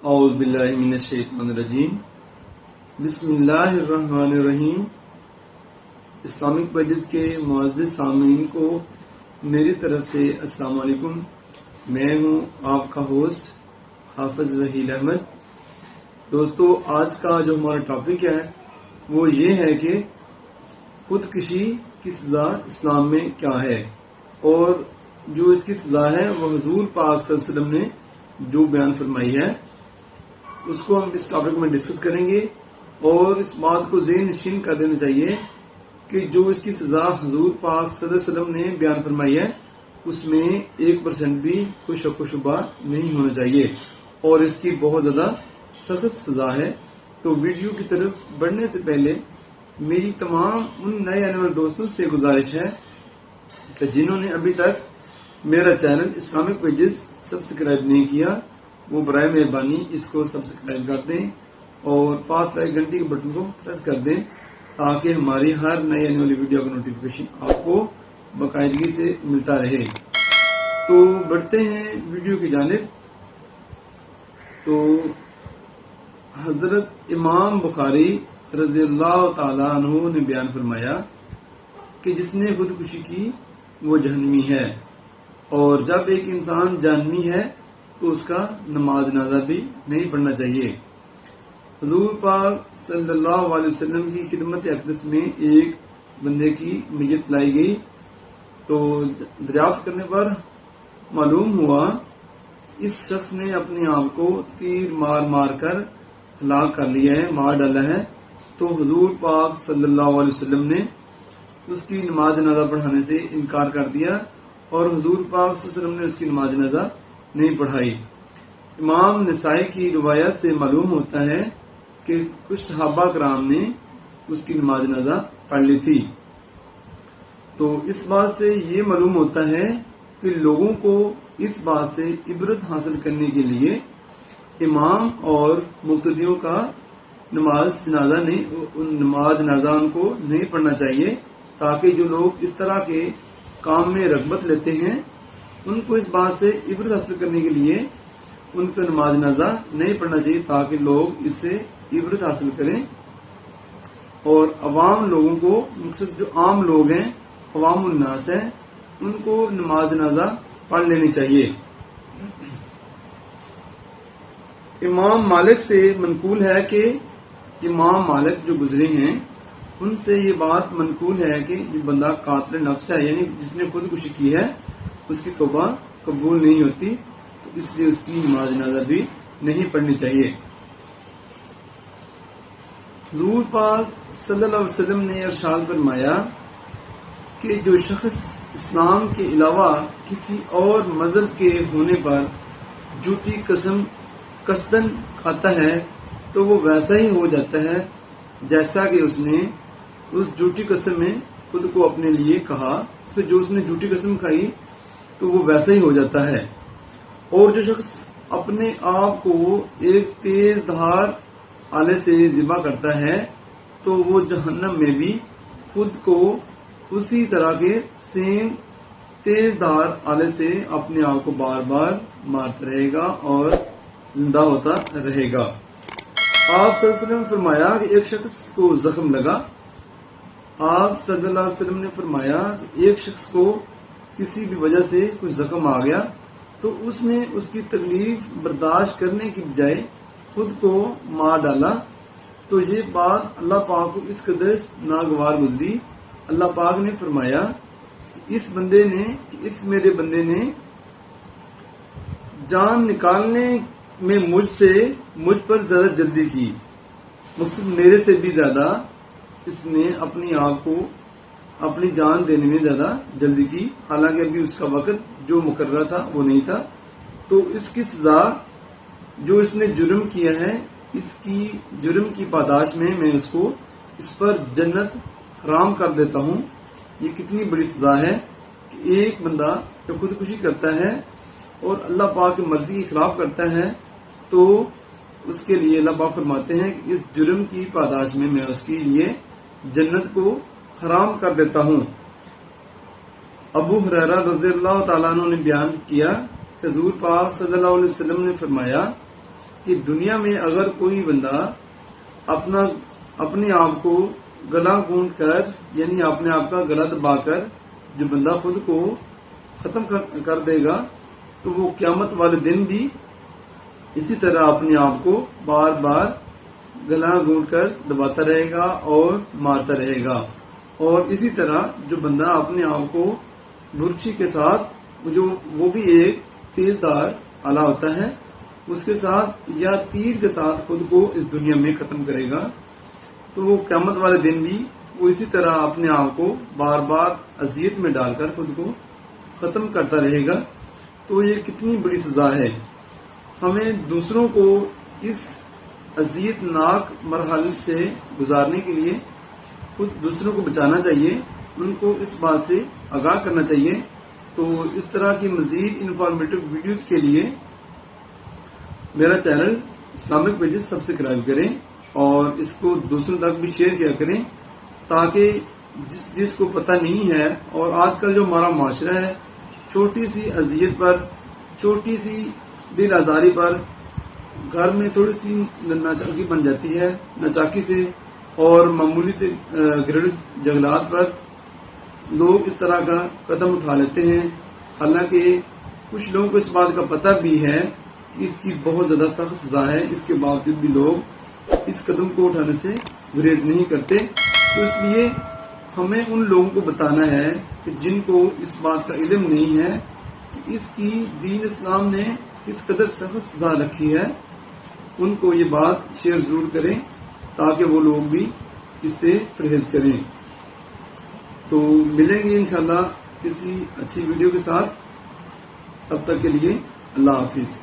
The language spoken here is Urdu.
اعوذ باللہ من الشیطان الرجیم بسم اللہ الرحمن الرحیم۔ اسلامک پیجز کے معزز سامعین کو میری طرف سے السلام علیکم۔ میں ہوں آپ کا ہوسٹ حافظ رحیل احمد۔ دوستو، آج کا جو ہمارا ٹاپک ہے وہ یہ ہے کہ خودکشی کی سزا اسلام میں کیا ہے، اور جو اس کی سزا ہے وہ حضور پاک صلی اللہ علیہ وسلم نے جو بیان فرمائی ہے اس کو ہم اس ٹاپک میں ڈسکس کریں گے، اور اس بات کو ذہن نشین کر دینا چاہیے کہ جو اس کی سزا حضور پاک صلی اللہ علیہ وسلم نے بیان فرمائی ہے اس میں 1% بھی کوئی شک و شبہ نہیں ہونا چاہیے، اور اس کی بہت زیادہ سخت سزا ہے۔ تو ویڈیو کی طرف بڑھنے سے پہلے میری تمام ان نئے آنے والے دوستوں سے گزارش ہے کہ جنہوں نے ابھی تک میرا چینل اسلامک پیجز سبسکرائب نہیں کیا وہ برائے مہربانی اس کو سبسکرائب کر دیں اور پاس لائک گھنٹی کے بٹن کو پریس کر دیں تاکہ ہماری ہر نئی آنے والی ویڈیو کا نوٹیفیکیشن آپ کو باقاعدگی سے ملتا رہے۔ تو بڑھتے ہیں ویڈیو کی جانب۔ تو حضرت امام بخاری رضی اللہ تعالیٰ عنہ نے بیان فرمایا کہ جس نے خودکشی کی وہ جہنمی ہے، اور جب ایک انسان جہنمی ہے تو اس کا نماز جنازہ بھی نہیں پڑھنا چاہیے۔ حضور پاک صلی اللہ علیہ وسلم کی خدمت اقدس میں ایک بندے کی میت لائی گئی، تو دریافت کرنے پر معلوم ہوا اس شخص نے اپنے آپ کو تیر مار مار کر ہلاک کر لیا ہے، مار ڈالا ہے۔ تو حضور پاک صلی اللہ علیہ وسلم نے اس کی نماز جنازہ پڑھانے سے انکار کر دیا، اور حضور پاک صلی اللہ علیہ وسلم نے اس کی نماز جنازہ نہیں پڑھائی۔ امام نسائی کی روایت سے معلوم ہوتا ہے کہ کچھ صحابہ کرام نے اس کی نماز جنازہ پڑھ لی تھی۔ تو اس بات سے یہ معلوم ہوتا ہے کہ لوگوں کو اس بات سے عبرت حاصل کرنے کے لیے امام اور مقتدیوں کا نماز جنازہ ان کو نہیں پڑھنا چاہیے، تاکہ جو لوگ اس طرح کے کام میں رغبت لیتے ہیں ان کو اس بات سے عبرت حاصل کرنے کے لیے ان کو نماز جنازہ نہیں پڑھنا چاہیے، تاکہ لوگ اس سے عبرت حاصل کریں، اور عوام لوگوں کو، مقصد جو عام لوگ ہیں، عوام الناس ہیں، ان کو نماز جنازہ پڑھ لینی چاہیے۔ امام مالک سے منقول ہے کہ امام مالک جو گزرے ہیں ان سے یہ بات منقول ہے کہ جو بندہ قاتل نفس ہے، یعنی جس نے خودکشی کی ہے، اس کی توبہ قبول نہیں ہوتی، تو اس لیے اس کی نماز جنازہ بھی نہیں پڑھنی چاہیے۔ حضور پاک صلی اللہ علیہ وسلم نے ارشاد فرمایا کہ جو شخص اسلام کے علاوہ کسی اور مذہب کے ہونے پر جھوٹی قسم قصدن کھاتا ہے تو وہ ویسا ہی ہو جاتا ہے جیسا کہ اس نے اس جھوٹی قسم میں خود کو اپنے لیے کہا۔ جو اس نے جھوٹی قسم کھائی تو وہ ویسا ہی ہو جاتا ہے۔ اور جو شخص اپنے آپ کو ایک تیز دھار آلے سے ذبح کرتا ہے تو وہ جہنم میں بھی خود کو اسی طرح کے سیم تیز دھار آلے سے اپنے آپ کو بار بار مارتا رہے گا اور زندہ ہوتا رہے گا۔ آپ صلی اللہ علیہ وسلم نے فرمایا کہ ایک شخص کو زخم لگا۔ آپ صلی اللہ علیہ وسلم نے فرمایا کہ ایک شخص کو کسی بھی وجہ سے کچھ زخم آ گیا تو اس نے اس کی تکلیف برداشت کرنے کی بجائے خود کو مار ڈالا، تو یہ بات اللہ پاک کو اس قدر ناگوار گزری۔ اللہ پاک نے فرمایا کہ اس میرے بندے نے جان نکالنے میں مجھ پر زیادہ جلدی کی، مقصد میرے سے بھی زیادہ اس نے اپنی آپ کو اپنی جان دینے میں زیادہ جلدی کی، حالانکہ ابھی اس کا وقت جو مقررہ تھا وہ نہیں تھا۔ تو اس کی سزا جو اس نے جرم کیا ہے، اس کی جرم کی پاداش میں اس پر جنت حرام کر دیتا ہوں۔ یہ کتنی بڑی سزا ہے کہ ایک بندہ جو خودکشی کرتا ہے اور اللہ پاک کی مرضی کے خلاف کرتا ہے تو اس کے لیے اللہ پاک فرماتے ہیں کہ اس جرم کی پاداش میں اس کے لیے جنت کو حرام کر دیتا ہوں۔ ابو ہریرہ رضی اللہ تعالیٰ عنہ نے بیان کیا کہ حضور پاک صلی اللہ علیہ وسلم نے فرمایا کہ دنیا میں اگر کوئی بندہ اپنے آپ کو گلا گونٹ کر، یعنی اپنے آپ کا گلا دبا کر جو بندہ خود کو ختم کر دے گا، تو وہ قیامت والے دن بھی اسی طرح اپنے آپ کو بار بار گلا گونٹ کر دباتا رہے گا اور مارتا رہے گا۔ اور اسی طرح جو بندہ اپنے آپ کو برچھی کے ساتھ، جو وہ بھی ایک تیز دار آلہ ہوتا ہے، اس کے ساتھ یا تیر کے ساتھ خود کو اس دنیا میں ختم کرے گا، تو وہ قیامت والے دن بھی وہ اسی طرح اپنے آپ کو بار بار اذیت میں ڈال کر خود کو ختم کرتا رہے گا۔ تو یہ کتنی بڑی سزا ہے۔ ہمیں دوسروں کو اس اذیت ناک مرحلے سے گزارنے کے لیے خود دوسروں کو بچانا چاہیے، ان کو اس بات سے آگاہ کرنا چاہیے۔ تو اس طرح کی مزید انفارمیٹو ویڈیوز کے لیے میرا چینل اسلامک پیجز سبسکرائب کریں اور اس کو دوسروں تک بھی شیئر کیا کریں، تاکہ جس کو پتہ نہیں ہے، اور آج کل جو ہمارا معاشرہ ہے، چھوٹی سی اذیت پر، چھوٹی سی دل آزاری پر گھر میں تھوڑی سی ناچاکی بن جاتی ہے، ناچاکی سے اور معمولی سے گھریلو جھگڑات پر لوگ اس طرح کا قدم اٹھا لیتے ہیں، حالانکہ کچھ لوگوں کو اس بات کا پتہ بھی ہے کہ اس کی بہت زیادہ سخت سزا ہے، اس کے باوجود بھی لوگ اس قدم کو اٹھانے سے گریز نہیں کرتے۔ تو اس لیے ہمیں ان لوگوں کو بتانا ہے کہ جن کو اس بات کا علم نہیں ہے کہ اس کی دین اسلام نے کس قدر سخت سزا رکھی ہے، ان کو یہ بات شیئر ضرور کریں تاکہ وہ لوگ بھی اس سے پرہیز کریں۔ تو ملیں گے انشاءاللہ کسی اچھی ویڈیو کے ساتھ، تب تک کے لیے اللہ حافظ۔